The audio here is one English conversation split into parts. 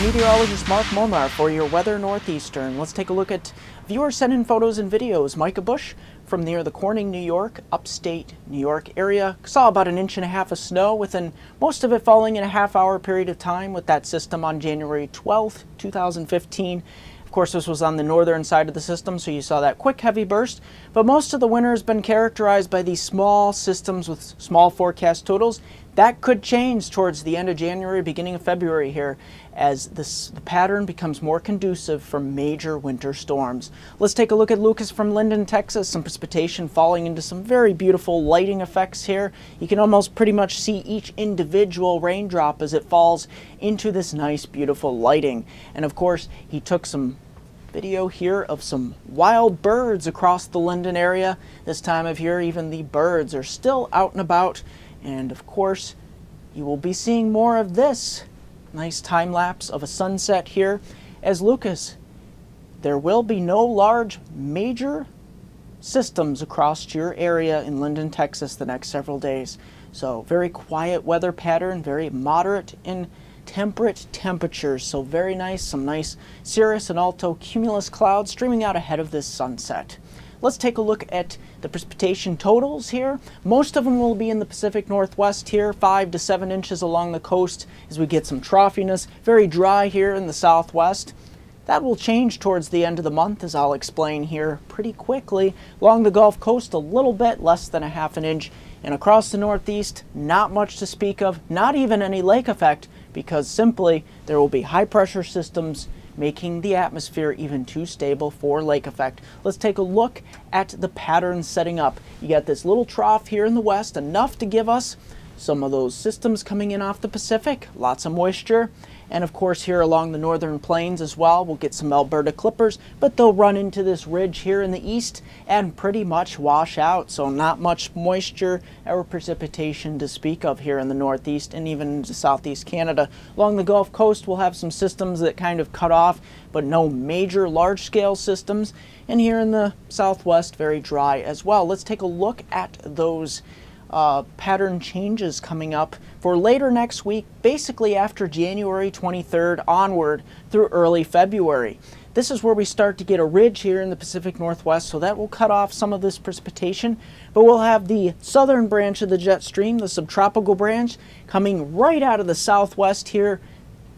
Meteorologist Mark Molnar for your weather northeastern. Let's take a look at viewer sent in photos and videos. Micah Bush from near the Corning, New York, upstate New York area. Saw about 1.5 inches of snow, within most of it falling in a half-hour period of time with that system on January 12th, 2015. Of course, this was on the northern side of the system, so you saw that quick, heavy burst. But most of the winter has been characterized by these small systems with small forecast totals. That could change towards the end of January, beginning of February here, as the pattern becomes more conducive for major winter storms. Let's take a look at Lucas from Linden, Texas. Some precipitation falling into some very beautiful lighting effects here. You can almost pretty much see each individual raindrop as it falls into this nice, beautiful lighting. And of course, he took some video here of some wild birds across the Linden area. This time of year, even the birds are still out and about. And of course, you will be seeing more of this. Nice time lapse of a sunset here. As Lucas, there will be no large major systems across your area in Linden, Texas the next several days. So very quiet weather pattern, very moderate in temperate temperatures. So very nice, some nice cirrus and alto cumulus clouds streaming out ahead of this sunset. Let's take a look at the precipitation totals here. Most of them will be in the Pacific Northwest here, 5 to 7 inches along the coast as we get some troughiness. Very dry here in the southwest. That will change towards the end of the month, as I'll explain here pretty quickly. Along the Gulf Coast, a little bit less than 1/2 inch. And across the Northeast, not much to speak of, not even any lake effect, because simply there will be high pressure systems making the atmosphere even too stable for lake effect. Let's take a look at the pattern setting up. You got this little trough here in the west, enough to give us some of those systems coming in off the Pacific, lots of moisture. And of course here along the northern plains as well, we'll get some Alberta clippers, but they'll run into this ridge here in the east and pretty much wash out. So not much moisture or precipitation to speak of here in the northeast and even into southeast Canada. Along the Gulf Coast, we'll have some systems that kind of cut off, but no major large-scale systems. And here in the southwest, very dry as well. Let's take a look at those pattern changes coming up for later next week, basically after January 23rd onward through early February. This is where we start to get a ridge here in the Pacific Northwest, so that will cut off some of this precipitation, but we'll have the southern branch of the jet stream, the subtropical branch, coming right out of the southwest here,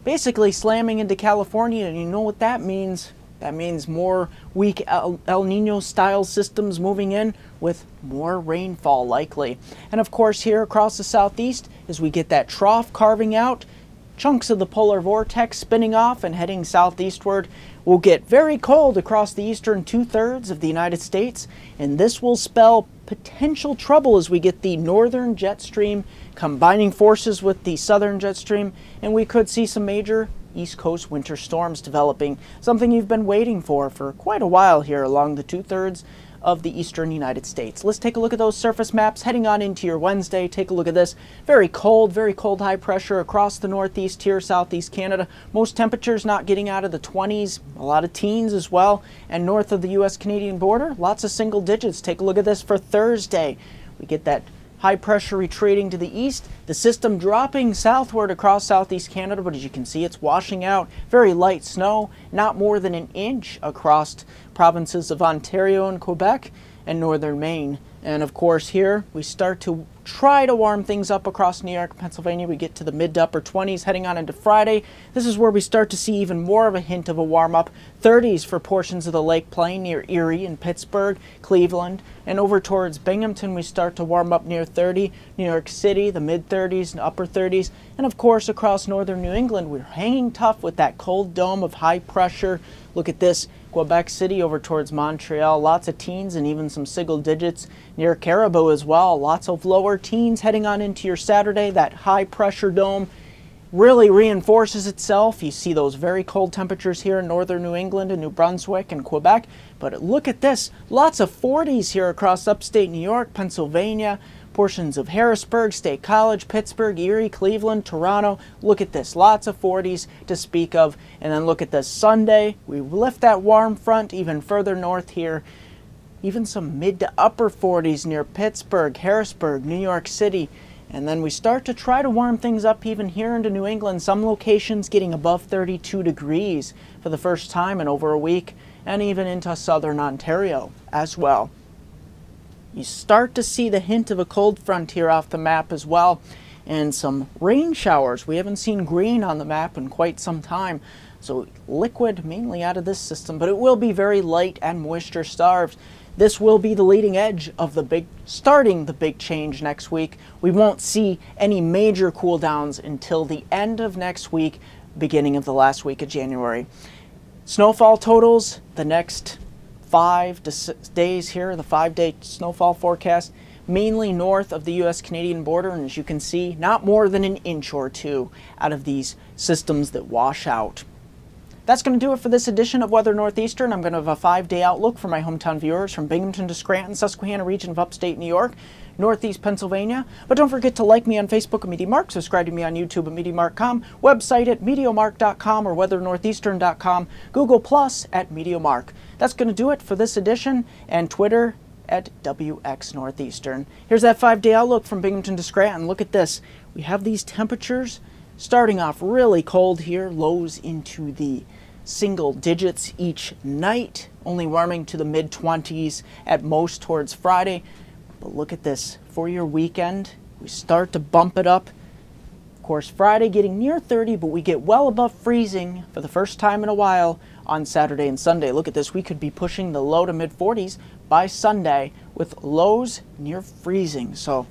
basically slamming into California. And you know what that means? That means more weak El Nino style systems moving in with more rainfall likely. And of course here across the southeast, as we get that trough carving out, chunks of the polar vortex spinning off and heading southeastward, will get very cold across the eastern 2/3 of the United States. And this will spell potential trouble as we get the northern jet stream combining forces with the southern jet stream. And we could see some major East Coast winter storms developing, something you've been waiting for quite a while here along the 2/3 of the eastern United States. Let's take a look at those surface maps heading on into your Wednesday. Take a look at this. Very cold high pressure across the northeast here, southeast Canada. Most temperatures not getting out of the 20s, a lot of teens as well. And north of the US-Canadian border, lots of single digits. Take a look at this for Thursday. We get that high pressure retreating to the east, the system dropping southward across southeast Canada, but as you can see, it's washing out. Very light snow, not more than 1 inch across provinces of Ontario and Quebec and northern Maine. And of course here, we start to try to warm things up across New York, Pennsylvania. We get to the mid to upper 20s heading on into Friday. This is where we start to see even more of a hint of a warm up. 30s for portions of the Lake Plain near Erie and Pittsburgh, Cleveland, and over towards Binghamton we start to warm up near 30. New York City, the mid 30s and upper 30s. And of course across northern New England, we're hanging tough with that cold dome of high pressure. Look at this. Quebec City over towards Montreal, lots of teens and even some single digits near Caribou as well. Lots of lower teens heading on into your Saturday. That high pressure dome really reinforces itself. You see those very cold temperatures here in northern New England and New Brunswick and Quebec. But look at this, lots of 40s here across upstate New York, Pennsylvania, portions of Harrisburg, State College, Pittsburgh, Erie, Cleveland, Toronto. Look at this, lots of 40s to speak of. And then look at this Sunday, we lift that warm front even further north here. Even some mid to upper 40s near Pittsburgh, Harrisburg, New York City. And then we start to try to warm things up even here into New England. Some locations getting above 32 degrees for the first time in over a week, and even into southern Ontario as well. You start to see the hint of a cold front here off the map as well, and some rain showers. We haven't seen green on the map in quite some time. So liquid mainly out of this system, but it will be very light and moisture starved. This will be the leading edge of starting the big change next week. We won't see any major cool downs until the end of next week, beginning of the last week of January. Snowfall totals, the next 5 days here, the 5-day snowfall forecast, mainly north of the US-Canadian border, and as you can see, not more than an inch or two out of these systems that wash out. That's going to do it for this edition of Weather Northeastern. I'm going to have a 5-day outlook for my hometown viewers from Binghamton to Scranton, Susquehanna region of upstate New York, Northeast Pennsylvania. But don't forget to like me on Facebook at MeteoMark, subscribe to me on YouTube at MeteoMark.com, website at MeteoMark.com or WeatherNortheastern.com, Google Plus at MeteoMark. That's going to do it for this edition, and Twitter at WX Northeastern. Here's that 5-day outlook from Binghamton to Scranton. Look at this. We have these temperatures starting off really cold here, lows into the single digits each night, only warming to the mid-20s at most towards Friday. But look at this. For your weekend, we start to bump it up. Of course, Friday getting near 30, but we get well above freezing for the first time in a while on Saturday and Sunday. Look at this. We could be pushing the low to mid-40s by Sunday with lows near freezing. So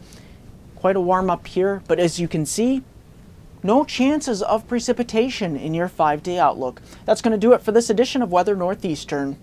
quite a warm up here, but as you can see, no chances of precipitation in your 5-day outlook. That's going to do it for this edition of Weather Northeastern.